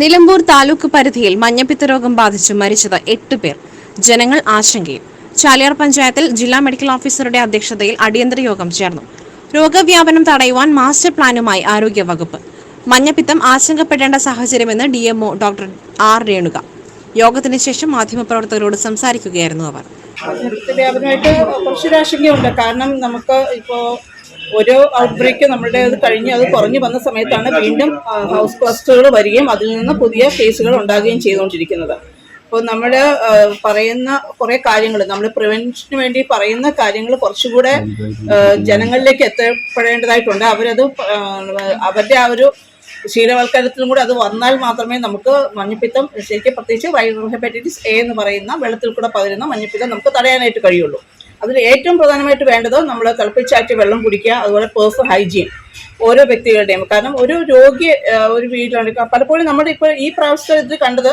നിലമ്പൂർ താലൂക്ക് പരിധിയിൽ മഞ്ഞപ്പിത്ത രോഗം ബാധിച്ച് മരിച്ചത് 8 പേർ. ജനങ്ങൾ ആശങ്കയിൽ. ചാലിയാർ പഞ്ചായത്തിൽ ജില്ലാ മെഡിക്കൽ ഓഫീസറുടെ അധ്യക്ഷതയിൽ അടിയന്തര യോഗം ചേർന്നു. രോഗവ്യാപനം തടയുവാൻ മാസ്റ്റർ പ്ലാനുമായി ആരോഗ്യവകുപ്പ്. മഞ്ഞപ്പിത്തം ആശങ്കപ്പെടേണ്ട സാഹചര്യമെന്ന് DMO ഡോക്ടർ ആർ രേണുക. യോഗത്തിന് ശേഷം മാധ്യമപ്രവർത്തകരോട് സംസാരിക്കുകയായിരുന്നു അവർ. വ്യാപനമായിട്ട് കുറച്ചൊരു ആശങ്കയുണ്ട്. കാരണം നമുക്ക് ഇപ്പോൾ ഒരു ഔട്ട്ബ്രേക്ക് നമ്മുടെ കഴിഞ്ഞ് അത് കുറഞ്ഞു വന്ന സമയത്താണ് വീണ്ടും ഹൗസ് ക്ലസ്റ്ററുകൾ വരികയും അതിൽ നിന്ന് പുതിയ കേസുകൾ ഉണ്ടാകുകയും ചെയ്തുകൊണ്ടിരിക്കുന്നത്. അപ്പോൾ നമ്മൾ പറയുന്ന കുറേ കാര്യങ്ങൾ, നമ്മൾ പ്രിവെൻഷന് വേണ്ടി പറയുന്ന കാര്യങ്ങൾ കുറച്ചുകൂടെ ജനങ്ങളിലേക്ക് എത്തപ്പെടേണ്ടതായിട്ടുണ്ട്. അവരുടെ ആ ഒരു ശീലവൽക്കരണത്തിലും കൂടെ അത് വന്നാൽ മാത്രമേ നമുക്ക് മഞ്ഞപ്പിത്തം, ശരിക്കും പ്രത്യേകിച്ച് വൈറൽ ഹെപ്പറ്റൈറ്റിസ് A എന്ന് പറയുന്ന വെള്ളത്തിൽ കൂടെ പകരുന്ന മഞ്ഞപ്പിത്തം നമുക്ക് തടയാനായിട്ട് കഴിയുള്ളൂ. അതിൽ ഏറ്റവും പ്രധാനമായിട്ട് വേണ്ടത് നമ്മൾ തിളപ്പിച്ചാറ്റിയ വെള്ളം കുടിക്കുക, അതുപോലെ പേഴ്സണൽ ഹൈജീൻ ഓരോ വ്യക്തികളുടെയും. കാരണം ഒരു രോഗി ഒരു വീട്ടിലാണ് പലപ്പോഴും നമ്മുടെ ഇപ്പോൾ ഈ പ്രാവശ്യത്തെ ഇത് കണ്ടത്,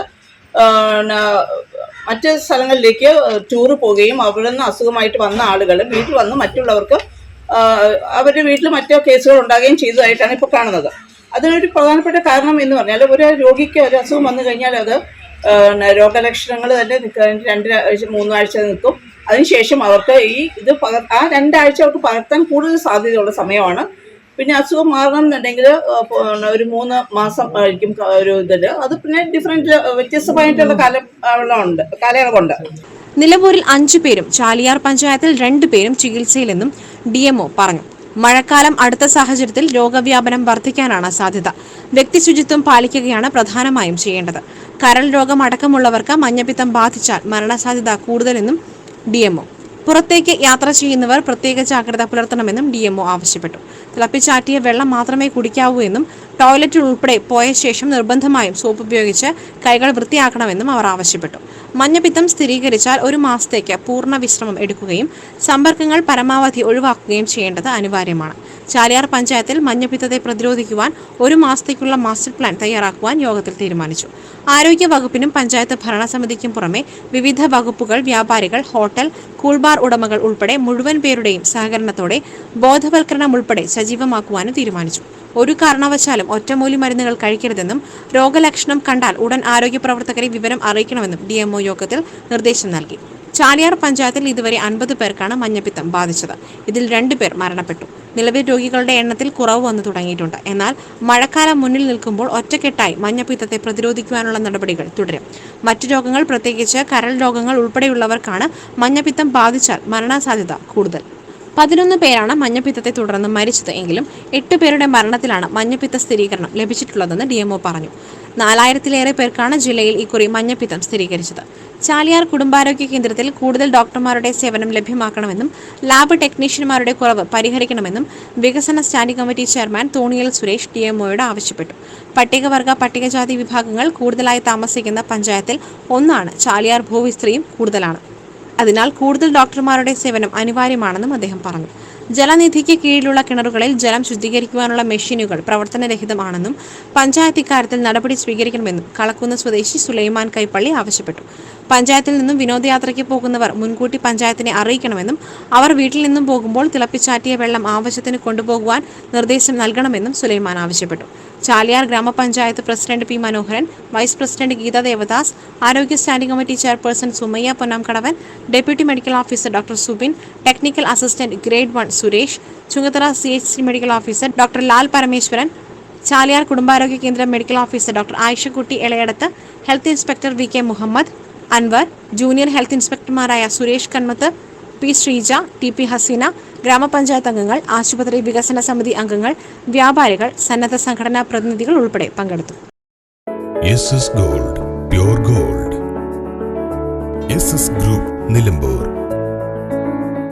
മറ്റ് സ്ഥലങ്ങളിലേക്ക് ടൂറ് പോവുകയും അവിടെ നിന്ന് അസുഖമായിട്ട് വന്ന ആളുകൾ വീട്ടിൽ വന്ന് മറ്റുള്ളവർക്ക് അവരുടെ വീട്ടിൽ മറ്റോ കേസുകൾ ഉണ്ടാകുകയും ചെയ്തതായിട്ടാണ് ഇപ്പോൾ കാണുന്നത്. അതിനൊരു പ്രധാനപ്പെട്ട കാരണം എന്ന് പറഞ്ഞാൽ, ഒരു രോഗിക്ക് ഒരു അസുഖം വന്നു കഴിഞ്ഞാൽ അത് രോഗലക്ഷണങ്ങൾ തന്നെ 2 ആഴ്ച 3 ആഴ്ച നിൽക്കും. അതിനുശേഷം അവർക്ക് ആ 2 ആഴ്ച അവർക്ക് പകർത്താൻ കൂടുതൽ സാധ്യതയുള്ള സമയമാണ്. പിന്നെ അസുഖം മാറണം എന്നുണ്ടെങ്കിൽ ഒരു 3 മാസം ആയിരിക്കും ഒരു ഇതില്. അത് പിന്നെ വ്യത്യസ്തമായിട്ടുള്ള കാലയളവുണ്ട്. നിലമ്പൂരിൽ 5 പേരും ചാലിയാർ പഞ്ചായത്തിൽ 2 പേരും ചികിത്സയിലെന്നും DMO പറഞ്ഞു. മഴക്കാലം അടുത്ത സാഹചര്യത്തിൽ രോഗവ്യാപനം വർദ്ധിക്കാനാണ് സാധ്യത. വ്യക്തിശുചിത്വം പാലിക്കുകയാണ് പ്രധാനമായും ചെയ്യേണ്ടത്. കരൾ രോഗം അടക്കമുള്ളവർക്ക് മഞ്ഞപ്പിത്തം ബാധിച്ചാൽ മരണസാധ്യത കൂടുതലെന്നും DMO. പുറത്തേക്ക് യാത്ര ചെയ്യുന്നവർ പ്രത്യേക ജാഗ്രത പുലർത്തണമെന്നും DMO ആവശ്യപ്പെട്ടു. തിളപ്പിച്ചാറ്റിയ വെള്ളം മാത്രമേ കുടിക്കാവൂ എന്നും ടോയ്ലറ്റിൽ ഉൾപ്പെടെ പോയ ശേഷം നിർബന്ധമായും സോപ്പ് ഉപയോഗിച്ച് കൈകൾ വൃത്തിയാക്കണമെന്നും അവർ ആവശ്യപ്പെട്ടു. മഞ്ഞപ്പിത്തം സ്ഥിരീകരിച്ചാൽ 1 മാസത്തേക്ക് പൂർണ്ണ വിശ്രമം എടുക്കുകയും സമ്പർക്കങ്ങൾ പരമാവധി ഒഴിവാക്കുകയും ചെയ്യേണ്ടത് അനിവാര്യമാണ്. ചാലിയാർ പഞ്ചായത്തിൽ മഞ്ഞപ്പിത്തത്തെ പ്രതിരോധിക്കുവാൻ 1 മാസത്തേക്കുള്ള മാസ്റ്റർ പ്ലാൻ തയ്യാറാക്കുവാൻ യോഗത്തിൽ തീരുമാനിച്ചു. ആരോഗ്യ വകുപ്പിനും പഞ്ചായത്ത് ഭരണസമിതിക്കും പുറമെ വിവിധ വകുപ്പുകൾ, വ്യാപാരികൾ, ഹോട്ടൽ, കൂൾബാർ ഉടമകൾ ഉൾപ്പെടെ മുഴുവൻ പേരുടെയും സഹകരണത്തോടെ ബോധവൽക്കരണം ഉൾപ്പെടെ സജീവമാക്കുവാനും തീരുമാനിച്ചു. ഒരു കാരണവശാലും ഒറ്റമൂലി മരുന്നുകൾ കഴിക്കരുതെന്നും രോഗലക്ഷണം കണ്ടാൽ ഉടൻ ആരോഗ്യ പ്രവർത്തകരെ വിവരം അറിയിക്കണമെന്നും DMO യോഗത്തിൽ നിർദ്ദേശം നൽകി. ചാലിയാർ പഞ്ചായത്തിൽ ഇതുവരെ 50 പേർക്കാണ് മഞ്ഞപ്പിത്തം ബാധിച്ചത്. ഇതിൽ 2 പേർ മരണപ്പെട്ടു. നിലവിൽ രോഗികളുടെ എണ്ണത്തിൽ കുറവ് വന്നു തുടങ്ങിയിട്ടുണ്ട്. എന്നാൽ മഴക്കാലം മുന്നിൽ നിൽക്കുമ്പോൾ ഒറ്റക്കെട്ടായി മഞ്ഞപ്പിത്തത്തെ പ്രതിരോധിക്കുവാനുള്ള നടപടികൾ തുടരും. മറ്റു രോഗങ്ങൾ, പ്രത്യേകിച്ച് കരൾ രോഗങ്ങൾ ഉൾപ്പെടെയുള്ളവർക്കാണ് മഞ്ഞപ്പിത്തം ബാധിച്ചാൽ മരണസാധ്യത കൂടുതൽ. 11 പേരാണ് മഞ്ഞപ്പിത്തത്തെ തുടർന്ന് മരിച്ചത്. എങ്കിലും 8 പേരുടെ മരണത്തിലാണ് മഞ്ഞപ്പിത്ത സ്ഥിരീകരണം ലഭിച്ചിട്ടുള്ളതെന്ന് DMO പറഞ്ഞു. 4000-ലേറെ പേർക്കാണ് ജില്ലയിൽ ഇക്കുറി മഞ്ഞപ്പിത്തം സ്ഥിരീകരിച്ചത്. ചാലിയാർ കുടുംബാരോഗ്യ കേന്ദ്രത്തിൽ കൂടുതൽ ഡോക്ടർമാരുടെ സേവനം ലഭ്യമാക്കണമെന്നും ലാബ് ടെക്നീഷ്യന്മാരുടെ കുറവ് പരിഹരിക്കണമെന്നും വികസന സ്റ്റാൻഡിംഗ് കമ്മിറ്റി ചെയർമാൻ തോണിയൽ സുരേഷ് DMOയോട് ആവശ്യപ്പെട്ടു. പട്ടികവർഗ പട്ടികജാതി വിഭാഗങ്ങൾ കൂടുതലായി താമസിക്കുന്ന പഞ്ചായത്തിൽ ഒന്നാണ് ചാലിയാർ. ഭൂവിസ്തൃതിയും കൂടുതലാണ്. അതിനാൽ കൂടുതൽ ഡോക്ടർമാരുടെ സേവനം അനിവാര്യമാണെന്നും അദ്ദേഹം പറഞ്ഞു. ജലനിധിക്ക് കീഴിലുള്ള കിണറുകളിൽ ജലം ശുദ്ധീകരിക്കുവാനുള്ള മെഷീനുകൾ പ്രവർത്തനരഹിതമാണെന്നും പഞ്ചായത്ത് ഇക്കാര്യത്തിൽ നടപടി സ്വീകരിക്കണമെന്നും കളക്കുന്ന് സ്വദേശി സുലൈമാൻ കൈപ്പള്ളി ആവശ്യപ്പെട്ടു. പഞ്ചായത്തിൽ നിന്നും വിനോദയാത്രയ്ക്ക് പോകുന്നവർ മുൻകൂട്ടി പഞ്ചായത്തിനെ അറിയിക്കണമെന്നും അവർ വീട്ടിൽ നിന്നും പോകുമ്പോൾ തിളപ്പിച്ചാറ്റിയ വെള്ളം ആവശ്യത്തിന് കൊണ്ടുപോകുവാൻ നിർദ്ദേശം നൽകണമെന്നും സുലൈമാൻ ആവശ്യപ്പെട്ടു. Chaliyar grama panchayat president P. Manoharan, vice president Geetha Devadas, ആരോഗ്യ standing committee chairperson Sumayya Ponnamkadavan, deputy medical officer doctor Subin, technical assistant grade 1 Suresh, Chungathara CHC medical officer doctor Lal Parameswaran, Chaliyar കുടുംബാരോഗ്യ കേന്ദ്രം medical officer doctor Ayishakutty Elayadath, health inspector VK Muhammad, Anwar, junior health ഇൻസ്പെക്ടർമാരായ സുരേഷ് കന്മത്ത്, P. ശ്രീജ, TP ഹസീന, ഗ്രാമപഞ്ചായത്ത് അംഗങ്ങൾ, ആശുപത്രി വികസന സമിതി അംഗങ്ങൾ, വ്യാപാരികൾ, സന്നദ്ധ സംഘടനാ പ്രതിനിധികൾ ഉൾപ്പെടെ പങ്കെടുത്തു. SS Gold, Pure Gold. SS Group, Nilambur.